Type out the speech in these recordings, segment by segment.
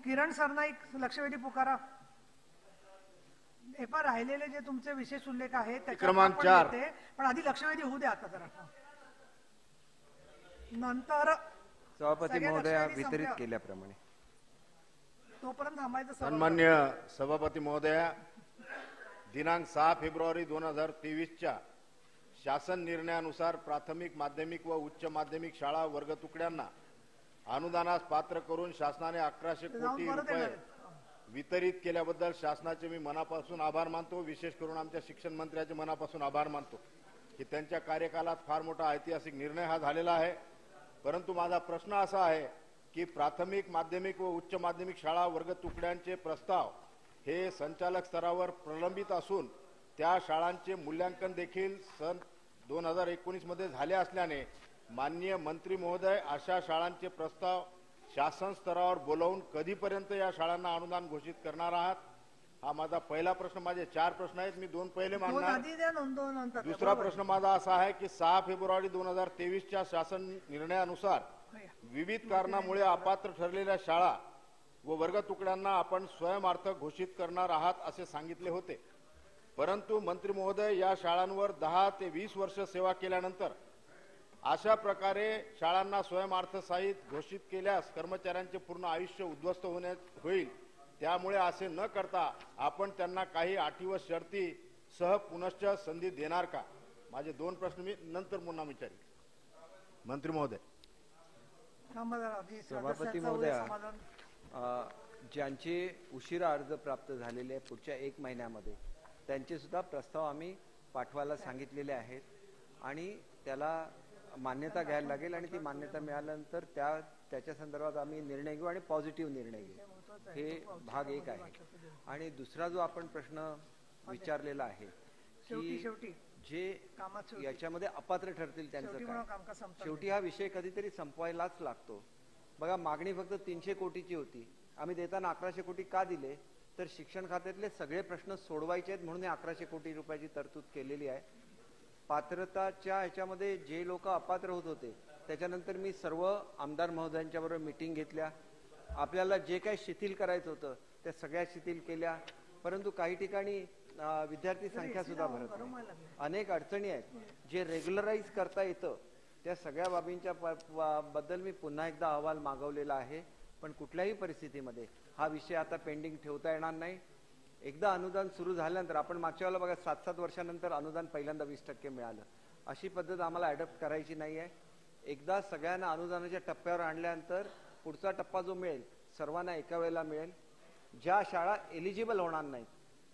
किरण सरनाईक लक्षवेधी पुकारा. हे पण राहिलेले जे तुमचे विशेष उल्लेख आहेत क्रमांक 4 पण आधी लक्षवेधी होऊ द्या आता जरा. नंतर सभापती महोदया वितरित केल्याप्रमाणे तोपर्यंत थांबायचं. सन्मान्य सभापती महोदया, दिनांक 6 फेब्रुवारी 2023च्या शासन निर्णयानुसार प्राथमिक, माध्यमिक व उच्च माध्यमिक शाळा वर्ग तुकड्यांना अनुदानास पात्र करून शासनाने 1100 कोटी रुपये वितरित केल्याबद्दल शासनाचे मी मनापासून आभार मानतो. विशेष करून आमच्या शिक्षण मंत्र्याचे मनापासून आभार मानतो की त्यांच्या कार्यकालात फार मोठा ऐतिहासिक निर्णय हा झालेला आहे. परंतु माझा प्रश्न असा आहे की प्राथमिक, माध्यमिक व उच्च माध्यमिक शाळा वर्ग तुकड्यांचे प्रस्ताव हे संचालक स्तरावर प्रलंबित असून त्या शाळांचे मूल्यांकन देखील सन 2019 मध्ये झाले असल्याने माननीय मंत्री महोदय, अशा शाळांचे प्रस्ताव शासन स्तरावर बोलावून कधीपर्यंत या शाळांना अनुदान घोषित करणार आहात? हा माझा पहिला प्रश्न. माझे 4 प्रश्न आहेत, मी 2 पहिले मांडणार. दुसरा प्रश्न माझा असा आहे की 6 फेब्रुवारी 2023च्या शासन निर्णयानुसार विविध कारणामुळे अपात्र ठरलेल्या शाळा व वर्ग तुकड्यांना आपण स्वयंअर्थक घोषित करणार आहात असे सांगितले होते. परंतु मंत्री महोदय, या शाळांवर 10 ते 20 वर्ष सेवा केल्यानंतर अशा प्रकारे शाळांना स्वयंअर्थसहित घोषित केल्यास कर्मचाऱ्यांचे पूर्ण आयुष्य उद्ध्वस्त होईल. त्यामुळे असे न करता आपण त्यांना काही अटी व शर्ती सह पुनश्च संधी देणार का? माझे 2 प्रश्न मी नंतर पुन्हा विचारेन. मंत्री महोदय. सभापती महोदया, ज्यांचे उशिरा अर्ज प्राप्त झालेले आहे पुढच्या 1 महिन्यामध्ये त्यांचे सुद्धा प्रस्ताव आम्ही पाठवायला सांगितलेले आहेत आणि त्याला मान्यता घ्यायला लागेल आणि ती मान्यता मिळाल्यानंतर त्याच्या संदर्भात आम्ही निर्णय घेऊ आणि पॉझिटिव्ह निर्णय घेऊ. हे भाग 1 आहे. आणि दुसरा जो आपण प्रश्न विचारलेला आहे की जे याच्यामध्ये अपात्र ठरतील त्यांचं काय, शेवटी हा विषय कधीतरी संपवायलाच लागतो. बघा, मागणी फक्त 300 कोटीची होती. आम्ही देताना 1100 कोटी का दिले? तर शिक्षण खात्यातले सगळे प्रश्न सोडवायचे आहेत म्हणून 1100 कोटी रुपयाची तरतूद केलेली आहे. पात्रताच्या ह्याच्यामध्ये जे लोक अपात्र होत होते त्याच्यानंतर मी सर्व आमदार महोदयांच्या बरोबर मीटिंग घेतल्या. आपल्याला जे काही शिथिल करायचं होतं त्या सगळ्या शिथिल केल्या. परंतु काही ठिकाणी विद्यार्थी संख्या सुद्धा भरत नाही. अनेक अडचणी आहेत जे रेग्युलराईज करता येतं. त्या सगळ्या बाबींच्या बद्दल मी पुन्हा एकदा अहवाल मागवलेला आहे. पण कुठल्याही परिस्थितीमध्ये हा विषय आता पेंडिंग ठेवता येणार नाही. एकदा अनुदान सुरू झाल्यानंतर, आपण मागच्या वेळेला बघा 7-7 वर्षानंतर अनुदान पहिल्यांदा 20% मिळालं. अशी पद्धत आम्हाला अडॉप्ट करायची नाही आहे. एकदा सगळ्यांना अनुदानाच्या टप्प्यावर आणल्यानंतर पुढचा टप्पा जो मिळेल सर्वांना एका वेळेला मिळेल. ज्या शाळा एलिजिबल होणार नाहीत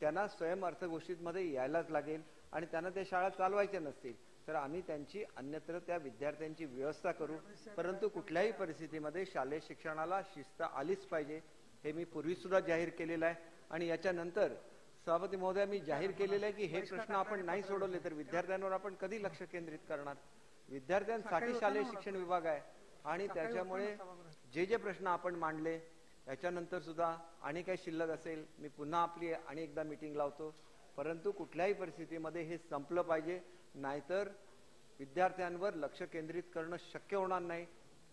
त्यांना स्वयंअर्थघोषितमध्ये यायलाच लागेल आणि त्यांना त्या शाळा चालवायच्या नसतील तर आम्ही त्यांची अन्यत्र त्या विद्यार्थ्यांची व्यवस्था करू. परंतु कुठल्याही परिस्थितीमध्ये शालेय शिक्षणाला शिस्त आलीच पाहिजे हे मी पूर्वी सुद्धा जाहीर केलेलं आहे. आणि याच्यानंतर सभापती महोदय, मी जाहीर केलेलं आहे की हे प्रश्न आपण नाही सोडवले तर विद्यार्थ्यांवर आपण कधी लक्ष केंद्रित करणार? विद्यार्थ्यांसाठी शालेय शिक्षण विभाग आहे आणि त्याच्यामुळे जे जे प्रश्न आपण मांडले याच्यानंतर सुद्धा आणि काही शिल्लक असेल मी पुन्हा आपली आणि एकदा मीटिंग लावतो. परंतु कुठल्याही परिस्थितीमध्ये हे संपलं पाहिजे, नाहीतर विद्यार्थ्यांवर लक्ष केंद्रित करणं शक्य होणार नाही.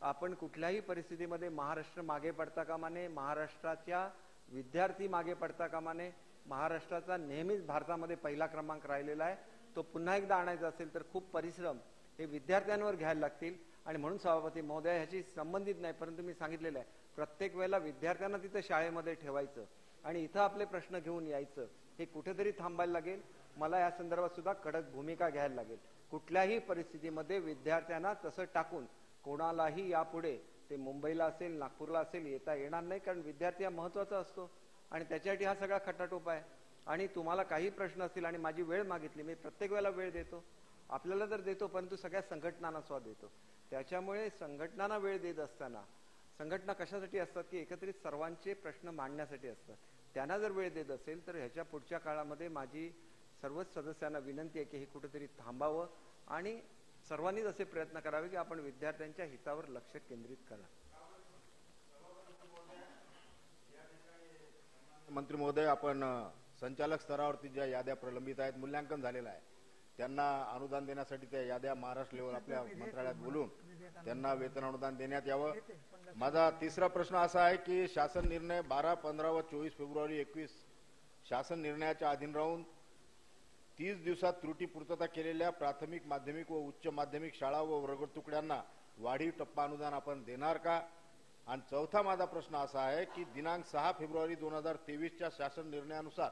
आपण कुठल्याही परिस्थितीमध्ये महाराष्ट्र मागे पडता कामा नये, महाराष्ट्राच्या विद्यार्थी मागे पडता कामा नये. महाराष्ट्राचा नेहमीच भारतामध्ये पहिला क्रमांक राहिलेला आहे. तो पुन्हा एकदा आणायचा असेल तर खूप परिश्रम हे विद्यार्थ्यांवर घ्यायला लागतील. आणि म्हणून सभापती महोदय, ह्याची संबंधित नाही परंतु मी सांगितलेलं आहे प्रत्येक वेळेला विद्यार्थ्यांना तिथं शाळेमध्ये ठेवायचं आणि इथं आपले प्रश्न घेऊन यायचं हे कुठेतरी थांबायला लागेल. मला या संदर्भात सुद्धा कडक भूमिका घ्यायला लागेल. कुठल्याही परिस्थितीमध्ये विद्यार्थ्यांना तसं टाकून कोणालाही यापुढे ते मुंबईला असेल, नागपूरला असेल येता येणार नाही. कारण विद्यार्थी हा महत्वाचा असतो आणि त्याच्यासाठी हा सगळा खटाटोप आहे. आणि तुम्हाला काही प्रश्न असतील आणि माझी वेळ मागितली, मी प्रत्येक वेळेला वेळ देतो, आपल्याला तर देतो परंतु सगळ्या संघटनांना सुद्धा देतो. त्याच्यामुळे संघटनांना वेळ देत असताना, संघटना कशासाठी असतात की एकत्रित सर्वांचे प्रश्न मांडण्यासाठी असतात, त्यांना जर वेळ देत असेल तर ह्याच्या पुढच्या काळामध्ये माझी सर्वच सदस्यांना विनंती आहे की हे कुठेतरी थांबावं आणि सर्वांनीच असे प्रयत्न करावे की आपण विद्यार्थ्यांच्या हितावर लक्ष केंद्रित करा. मंत्री महोदय, आपण संचालक स्तरावरती ज्या याद्या प्रलंबित आहेत, मूल्यांकन झालेलं आहे, त्यांना अनुदान देण्यासाठी त्या याद्या महाराष्ट्र लेवल आपल्या मंत्रालयात बोलून त्यांना वेतन अनुदान देण्यात यावं. माझा तिसरा प्रश्न असा आहे की शासन निर्णय 12, 15 व 24 फेब्रुवारी 21 शासन निर्णयाच्या अधीन राहून 30 दिवसात त्रुटी पूर्तता केलेल्या प्राथमिक, माध्यमिक व उच्च माध्यमिक शाळा व वर्ग तुकड्यांना वाढीव टप्पा अनुदान आपण देणार का? आणि चौथा माझा प्रश्न असा आहे की दिनांक 6 फेब्रुवारी 2023च्या शासन निर्णयानुसार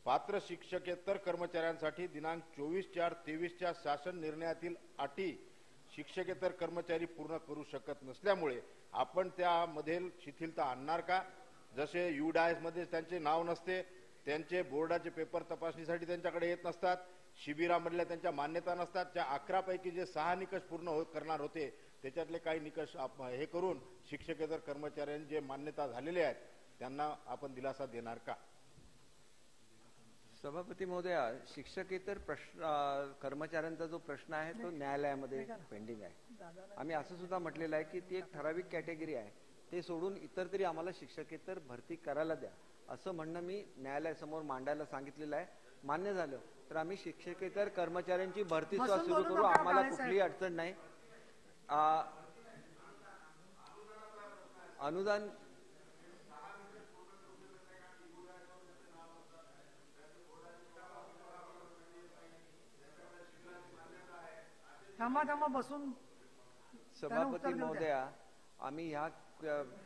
पात्र शिक्षकेतर कर्मचाऱ्यांसाठी दिनांक 24/4/23च्या शासन निर्णयातील अटी शिक्षकेतर कर्मचारी पूर्ण करू शकत नसल्यामुळे आपण त्यामध्ये शिथिलता आणणार का? जसे UDIS मध्ये त्यांचे नाव नसते, त्यांचे बोर्डाचे पेपर तपासणीसाठी त्यांच्याकडे येत नसतात, शिबिरामधल्या त्यांच्या मान्यता नसतात, त्या 11 पैकी जे 6 निकष पूर्ण करणार होते त्याच्यातले काही निकष हे करून शिक्षकेतर कर्मचाऱ्यांचे जे मान्यता झालेले आहेत त्यांना आपण दिलासा देणार का? सभापती महोदया, शिक्षकेतर कर्मचाऱ्यांचा जो प्रश्न आहे तो न्यायालयामध्ये पेंडिंग आहे. आम्ही असं सुद्धा म्हटलेलं आहे की ती एक ठराविक कॅटेगरी आहे, ते सोडून इतर तरी आम्हाला शिक्षकेतर भरती करायला द्या असं म्हणणं मी न्यायालयासमोर मांडायला सांगितलेलं आहे. मान्य झालं तर आम्ही शिक्षकेतर कर्मचाऱ्यांची भरती सुद्धा सुरू करू, आम्हाला कुठलीही अडचण नाही. अनुदान थांबा बसून सभापती महोदया, आम्ही ह्या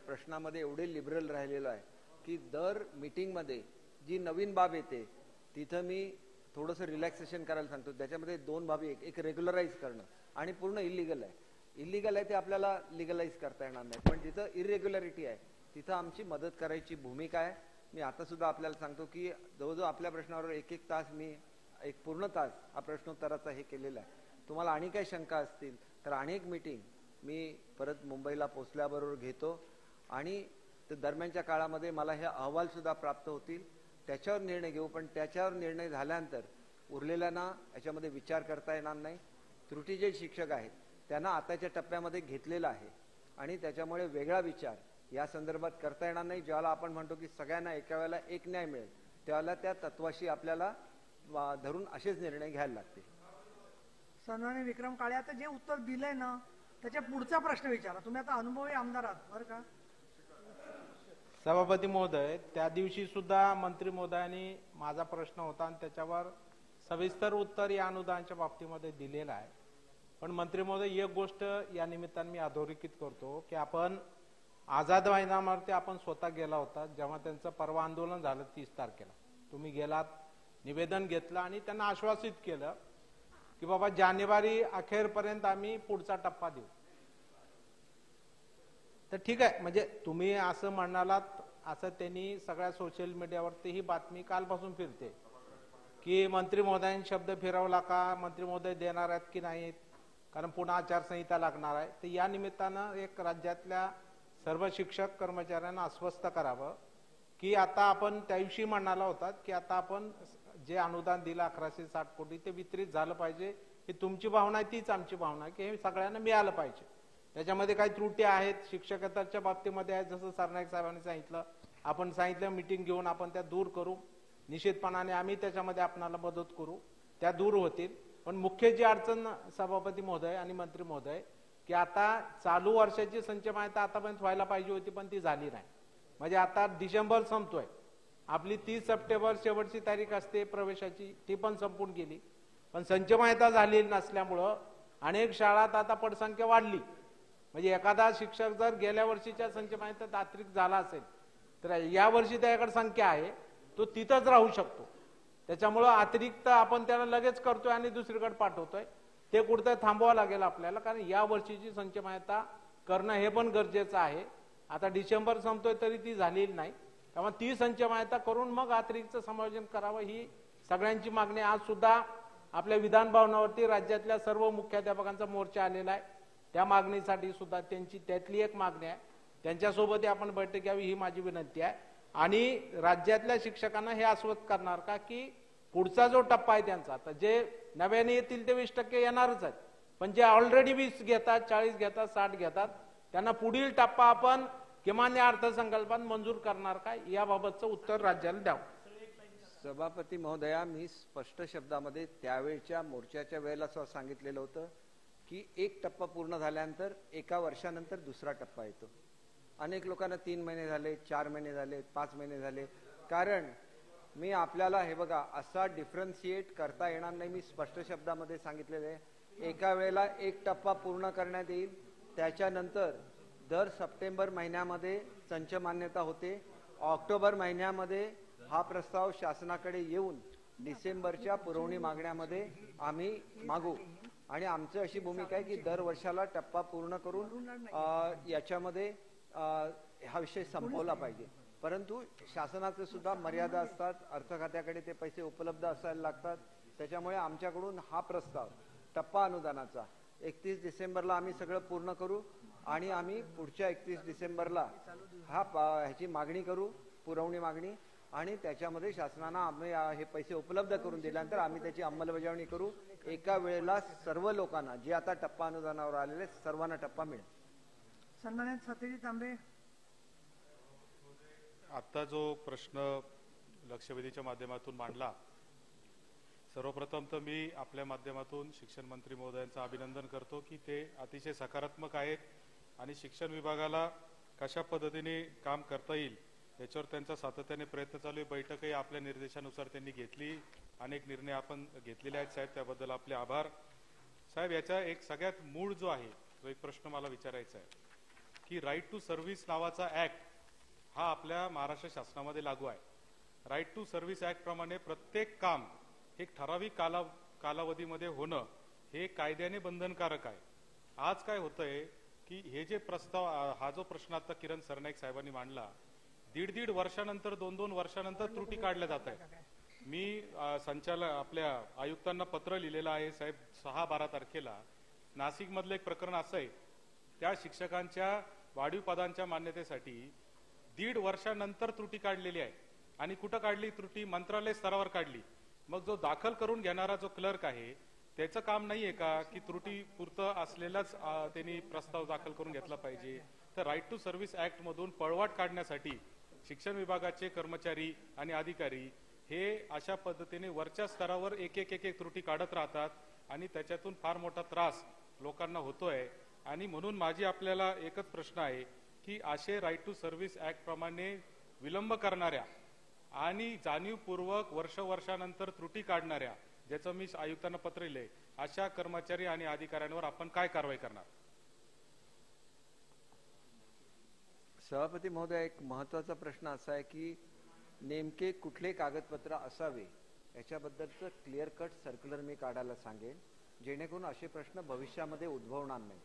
प्रश्नामध्ये एवढे लिबरल राहिलेलो आहे की दर मीटिंग मध्ये जी नवीन बाब येते तिथं मी थोडंसं रिलॅक्सेशन करायला सांगतो. त्याच्यामध्ये 2 बाबी, एक रेग्युलराईज करणं आणि पूर्ण इलिगल आहे. इलिगल आहे ते आपल्याला लिगलाइज करता येणार नाही, पण जिथं इरेग्युलरिटी आहे तिथं आमची मदत करायची भूमिका आहे. मी आता सुद्धा आपल्याला सांगतो की जवळजवळ आपल्या प्रश्नावर 1-1 तास मी एक पूर्ण तास हा प्रश्नोत्तराचा हे केलेला आहे. तुम्हाला आणि काही शंका असतील तर अनेक मीटिंग मी परत मुंबईला पोहोचल्याबरोबर घेतो आणि दरम्यानच्या काळामध्ये मला हे अहवाल सुद्धा प्राप्त होतील, त्याच्यावर निर्णय घेऊ. पण त्याच्यावर निर्णय झाल्यानंतर उरलेल्यांना याच्यामध्ये विचार करता येणार नाही. त्रुटी जे शिक्षक आहेत त्यांना आताच्या टप्प्यामध्ये घेतलेला आहे आणि त्याच्यामुळे वेगळा विचार या संदर्भात करता येणार नाही. ज्याला आपण म्हणतो की सगळ्यांना एका वेळेला एक न्याय मिळेल त्यावेळेला त्या तत्वाशी आपल्याला धरून असेच निर्णय घ्यायला लागतील. सन्माननीय विक्रम काळे, आता जे उत्तर दिलंय ना त्याच्या पुढचा प्रश्न विचारा. तुम्ही आता अनुभवी आमदार आहात बरं का? सभापती महोदय, त्या दिवशी सुद्धा मंत्री महोदयांनी माझा प्रश्न होता आणि त्याच्यावर सविस्तर उत्तर या अनुदानाच्या बाबतीमध्ये दिलेलं आहे. पण मंत्री महोदय, एक गोष्ट या निमित्ताने मी अधोरेखित करतो की आपण आझाद मैदानावरती आपण स्वतः गेला होता जेव्हा त्यांचं परवा आंदोलन झालं 30 तारखेला. तुम्ही गेलात, निवेदन घेतलं आणि त्यांना आश्वासित केलं की बाबा जानेवारी अखेरपर्यंत आम्ही पुढचा टप्पा देऊ. तर ठीक आहे, म्हणजे तुम्ही असं म्हणालात असं त्यांनी सगळ्या सोशल मीडियावरती ही बातमी कालपासून फिरते की मंत्री महोदयांनी शब्द फिरवला का, मंत्री महोदय देणार आहेत की नाहीत, कारण पुन्हा आचारसंहिता लागणार आहे. तर या निमित्तानं एक राज्यातल्या सर्व शिक्षक कर्मचाऱ्यांना अस्वस्थ करावं की आता आपण त्या दिवशी म्हणाला होता की आता आपण जे अनुदान दिलं 1160 कोटी ते वितरित झालं पाहिजे. ही तुमची भावना आहे, तीच आमची भावना आहे की हे सगळ्यांना मिळालं पाहिजे. त्याच्यामध्ये काही त्रुटी आहेत शिक्षकेतरच्या बाबतीमध्ये आहेत, जसं सरनाईक साहेबांनी सांगितलं, आपण सांगितलं मीटिंग घेऊन आपण त्या दूर करू. निश्चितपणाने आम्ही त्याच्यामध्ये आपणाला मदत करू, त्या दूर होतील. पण मुख्य जी अडचण सभापती महोदय आणि मंत्री महोदय की आता चालू वर्षाची संच माहिती आतापर्यंत व्हायला पाहिजे होती पण ती झाली नाही. म्हणजे आता डिसेंबर संपतोय, आपली 30 सप्टेंबर शेवटची तारीख असते प्रवेशाची, ती पण संपून गेली. पण संच माहिती झाली नसल्यामुळं अनेक शाळात आता पटसंख्या वाढली. म्हणजे एखादा शिक्षक जर गेल्या वर्षीच्या संच माहितीत अतिरिक्त झाला असेल तर या वर्षी त्याच्याकडे संख्या आहे, तो तिथंच राहू शकतो. त्याच्यामुळं अतिरिक्त आपण त्याला लगेच करतोय आणि दुसरीकडे पाठवतोय. ते कुठेतरी थांबवावं लागेल आपल्याला, कारण या वर्षीची संच माहिती करणं हे पण गरजेचं आहे. आता डिसेंबर संपतोय तरी ती झालेली नाही, त्यामुळे ती संच माहिती करून मग अतिरिक्त समायोजन करावं ही सगळ्यांची मागणी. आज सुद्धा आपल्या विधान भवनावरती राज्यातल्या सर्व मुख्याध्यापकांचा मोर्चा आलेला आहे. त्या मागणीसाठी सुद्धा त्यांची त्यातली एक मागणी आहे, त्यांच्यासोबत आपण बैठक घ्यावी ही माझी विनंती आहे. आणि राज्यातल्या शिक्षकांना हे आश्वस्त करणार का की पुढचा जो टप्पा आहे त्यांचा, तर जे नव्याने येतील ते 20% येणारच आहेत, पण जे ऑलरेडी 20 घेतात, 40 घेतात, 60 घेतात, त्यांना पुढील टप्पा आपण किमान या अर्थसंकल्पात मंजूर करणार का, याबाबतचं उत्तर राज्याला द्यावं. सभापती महोदया, मी स्पष्ट शब्दामध्ये त्यावेळच्या मोर्चाच्या वेळेला सांगितलेलं होतं की एक टप्पा पूर्ण झाल्यानंतर एका वर्षानंतर दुसरा टप्पा येतो. अनेक लोकांना 3 महिने झाले, 4 महिने झाले, 5 महिने झाले. कारण मी आपल्याला हे बघा असा डिफरन्शिएट करता येणार नाही. मी स्पष्ट शब्दामध्ये सांगितलेले आहे, एका वेळेला एक टप्पा पूर्ण करण्यात येईल. त्याच्यानंतर दर सप्टेंबर महिन्यामध्ये संच मान्यता होते. ऑक्टोबर महिन्यामध्ये हा प्रस्ताव शासनाकडे येऊन डिसेंबरच्या पुरवणी मागण्यामध्ये आम्ही मागू. आणि आमची अशी भूमिका आहे की दर वर्षाला टप्पा पूर्ण करून याच्यामध्ये हा विषय संपवला पाहिजे. परंतु शासनाचे सुद्धा मर्यादा असतात, अर्थ खात्याकडे ते पैसे उपलब्ध असायला लागतात. त्याच्यामुळे आमच्याकडून हा प्रस्ताव टप्पा अनुदानाचा 31 डिसेंबरला आम्ही सगळं पूर्ण करू आणि आम्ही पुढच्या 31 डिसेंबरला ह्याची मागणी करू, पुरवणी मागणी. आणि त्याच्यामध्ये शासनानं आम्ही हे पैसे उपलब्ध करून दिल्यानंतर आम्ही त्याची अंमलबजावणी करू. एका वेळेला सर्व लोकांना जे आता टप्पा अनुदानावर आलेले सर्वांना टप्पा मिळेल. सन्माननीय सतीश तांबे. आता जो प्रश्न लक्षवेधीच्या माध्यमातून मांडला, सर्वप्रथम तर मी आपल्या माध्यमातून शिक्षण मंत्री महोदयांचं अभिनंदन करतो की ते अतिशय सकारात्मक आहेत आणि शिक्षण विभागाला कशा पद्धतीने काम करता येईल याच्यावर त्यांचा सातत्याने प्रयत्न चालू आहे. बैठकही आपल्या निर्देशानुसार त्यांनी घेतली, अनेक निर्णय आपण घेतलेले आहेत साहेब, त्याबद्दल आपले आभार साहेब. याचा एक सगळ्यात मूळ जो आहे तो एक प्रश्न मला विचारायचा आहे की राईट टू सर्व्हिस नावाचा ऍक्ट हा आपल्या महाराष्ट्र शासनामध्ये लागू आहे. राईट टू सर्व्हिस ऍक्ट प्रमाणे प्रत्येक काम एक ठराविक कालावधीमध्ये होणं हे कायद्याने बंधनकारक आहे. आज काय होतंय की हे जे प्रस्ताव, हा जो प्रश्न आता किरण सरनाईक साहेबांनी मांडला, 1.5 वर्षानंतर 2-2 वर्षानंतर त्रुटी काढल्या जात आहेत. मी संचालक आपल्या आयुक्तांना पत्र लिहिलेलं आहे साहेब 6-12 तारखेला. नाशिक मधलं एक प्रकरण असं आहे, त्या शिक्षकांच्या वाढीव पदांच्या मान्यतेसाठी 1.5 वर्षानंतर त्रुटी काढलेली आहे. आणि कुठं काढली त्रुटी? मंत्रालय स्तरावर काढली. मग जो दाखल करून घेणारा जो क्लर्क आहे त्याचं काम नाहीये का की त्रुटी पुरतं असलेलाच त्यांनी प्रस्ताव दाखल करून घेतला पाहिजे? तर राईट टू सर्व्हिस ऍक्ट मधून पळवाट काढण्यासाठी शिक्षण विभागाचे कर्मचारी आणि अधिकारी हे अशा पद्धतीने वरच्या स्तरावर एक त्रुटी काढत राहतात आणि त्याच्यातून फार मोठा त्रास लोकांना होतोय. आणि म्हणून माझी आपल्याला एकच प्रश्न आहे की असे राईट टू सर्व्हिस ऍक्ट प्रमाणे विलंब करणाऱ्या आणि जाणीवपूर्वक वर्षानंतर त्रुटी काढणाऱ्या, ज्याचं मी आयुक्तांना पत्र लिहिलंय, अशा कर्मचारी आणि अधिकाऱ्यांवर आपण काय कारवाई करणार? सभापती महोदय, एक महत्वाचा प्रश्न असा आहे की नेमके कुठले कागदपत्र असावे याच्याबद्दलचं क्लिअर कट सर्क्युलर मी काढायला सांगेन, जेणेकरून असे प्रश्न भविष्यामध्ये उद्भवणार नाही.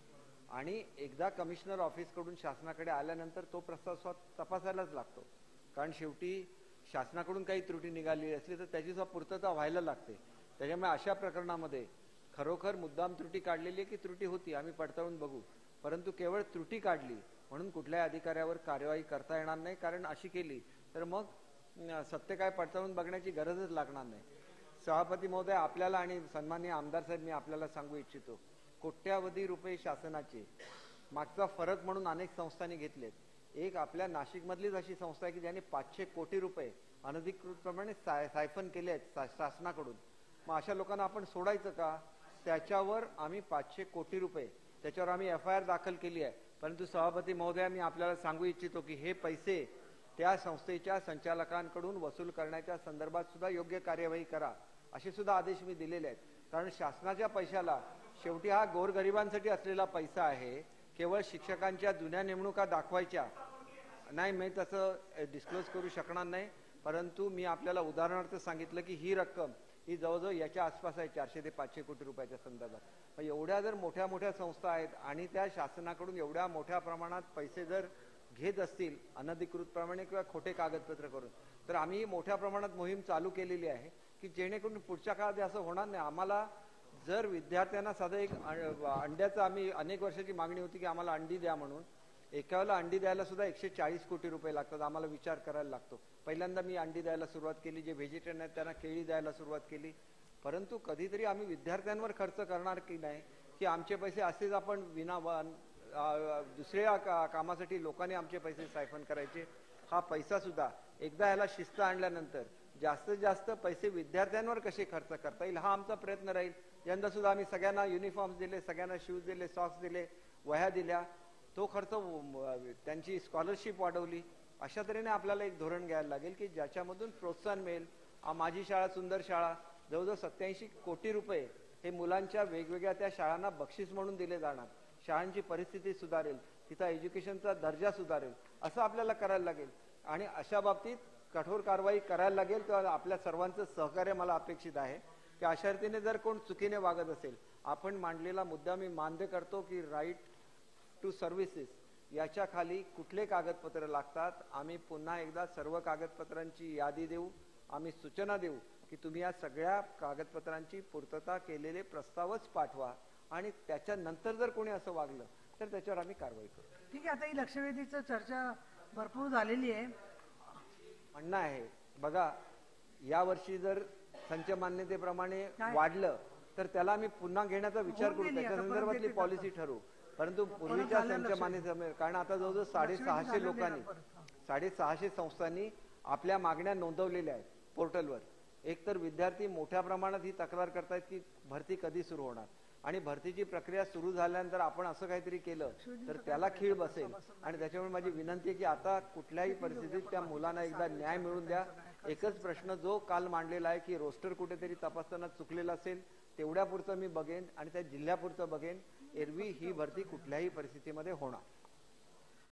आणि एकदा कमिशनर ऑफिसकडून शासनाकडे आल्यानंतर तो प्रस्ताव तपासायलाच लागतो. कारण शेवटी शासनाकडून काही त्रुटी निघाली असली तर त्याची सुद्धा पूर्तता व्हायला लागते. त्याच्यामुळे अशा प्रकरणामध्ये खरोखर मुद्दाम त्रुटी काढलेली आहे की त्रुटी होती आम्ही पडताळून बघू. परंतु केवळ त्रुटी काढली म्हणून कुठल्याही अधिकाऱ्यावर कारवाई करता येणार नाही. कारण अशी केली तर मग सत्य काय पडताळून बघण्याची गरजच लागणार नाही. सभापती महोदय, आपल्याला आणि सन्माननीय आमदार साहेब, मी आपल्याला सांगू इच्छितो, कोट्यावधी रुपये शासनाचे मागचा फरक म्हणून अनेक संस्थांनी घेतलेत. एक आपल्या नाशिक मधलीच अशी संस्था आहे की ज्यांनी 500 कोटी रुपये अनधिकृतप्रमाणे सायफन केले आहेत शासनाकडून. मग अशा लोकांना आपण सोडायचं का? त्याच्यावर आम्ही 500 कोटी रुपये त्याच्यावर आम्ही FIR दाखल केली आहे. परंतु सभापती महोदय, मी आपल्याला सांगू इच्छितो की हे पैसे त्या संस्थेच्या संचालकांकडून वसूल करण्याच्या संदर्भात सुद्धा योग्य कार्यवाही करा असे सुद्धा आदेश मी दिलेले आहेत. कारण शासनाच्या पैशाला शेवटी हा गोरगरिबांसाठी असलेला पैसा आहे. केवळ शिक्षकांच्या जुन्या नेमणुका दाखवायच्या नाही, मी तसं डिस्क्लोज करू शकणार नाही. परंतु मी आपल्याला उदाहरणार्थ सांगितलं की ही रक्कम ही जवळजवळ याच्या आसपास आहे, 400 ते 500 कोटी रुपयाच्या संदर्भात. मग एवढ्या जर मोठ्या संस्था आहेत आणि त्या शासनाकडून एवढ्या मोठ्या प्रमाणात पैसे जर घेत असतील अनधिकृतप्रमाणे किंवा खोटे कागदपत्र करून, तर आम्ही मोठ्या प्रमाणात मोहीम चालू केलेली आहे की जेणेकरून पुढच्या काळात असं होणार नाही. आम्हाला जर विद्यार्थ्यांना साधं एक अंड्याचं, आम्ही अनेक वर्षाची मागणी होती की आम्हाला अंडी द्या म्हणून, एकाला अंडी द्यायला सुद्धा 140 कोटी रुपये लागतात. आम्हाला विचार करायला लागतो. पहिल्यांदा मी अंडी द्यायला सुरुवात केली, जे व्हेजिटेरियन आहेत त्यांना केळी द्यायला सुरुवात केली. परंतु कधीतरी आम्ही विद्यार्थ्यांवर खर्च करणार की नाही की आमचे पैसे असेच आपण दुसऱ्या कामासाठी लोकांनी आमचे पैसे सायफन करायचे. हा पैसा सुद्धा एकदा ह्याला शिस्त आणल्यानंतर जास्तीत जास्त पैसे विद्यार्थ्यांवर कसे खर्च करता येईल हा आमचा प्रयत्न राहील. यंदा सुद्धा आम्ही सगळ्यांना युनिफॉर्म्स दिले, सगळ्यांना शूज दिले, सॉक्स दिले, वह्या दिल्या, तो खर्च त्यांची स्कॉलरशिप वाढवली. अशा तऱ्हेने आपल्याला एक धोरण घ्यायला लागेल की ज्याच्यामधून प्रोत्साहन मिळेल. माझी शाळा सुंदर शाळा, जवळजवळ 87 कोटी रुपये हे मुलांच्या वेगवेगळ्या त्या शाळांना बक्षीस म्हणून दिले जाणार. शाळांची परिस्थिती सुधारेल, तिथं एज्युकेशनचा दर्जा सुधारेल, असं आपल्याला करायला लागेल. आणि अशा बाबतीत कठोर कारवाई करायला लागेल. तेव्हा आपल्या सर्वांचं सहकार्य मला अपेक्षित आहे की अशा रीतीने जर कोण चुकीने वागत असेल, आपण मांडलेला मुद्दा मी मान्य करतो की राईट टू सर्व्हिसेस याच्या खाली कुठले कागदपत्र लागतात, आम्ही पुन्हा एकदा सर्व कागदपत्रांची यादी देऊ. आम्ही सूचना देऊ की तुम्ही या सगळ्या कागदपत्रांची पूर्तता केलेले प्रस्तावच पाठवा आणि त्याच्यानंतर जर कोणी असं वागलं तर त्याच्यावर आम्ही कारवाई करू. ठीक आहे. आता ही लक्षवेधीचं चर्चा भरपूर झालेली आहे. म्हणणं आहे बघा, यावर्षी जर संच मान्यतेप्रमाणे काय? वाढलं तर त्याला आम्ही पुन्हा घेण्याचा विचार होऊन करू, गेली त्याच्या आता, परत संदर्भातली येते पॉलिसी ठरवू. परंतु पूर्वीच्या झालं संच लक्ष. मान्यते, कारण आता जवळजवळ 650 लोकांनी, 650 संस्थांनी आपल्या मागण्या नोंदवलेल्या आहेत पोर्टलवर. एक तर विद्यार्थी मोठ्या प्रमाणात ही तक्रार करतायत की भरती कधी सुरू होणार, आणि भरतीची प्रक्रिया सुरू झाल्यानंतर आपण असं काहीतरी केलं तर त्याला खीळ बसेल. आणि त्याच्यामुळे माझी विनंती आहे की आता कुठल्याही परिस्थितीत त्या मुलांना एकदा न्याय मिळवून द्या. एकच प्रश्न जो काल मांडलेला आहे की रोस्टर कुठेतरी तपासताना चुकलेला असेल तेवढ्यापुरतं मी बघेन आणि त्या जिल्ह्यापुरतं बघेन. एरवी ही भरती कुठल्याही परिस्थितीमध्ये होणार.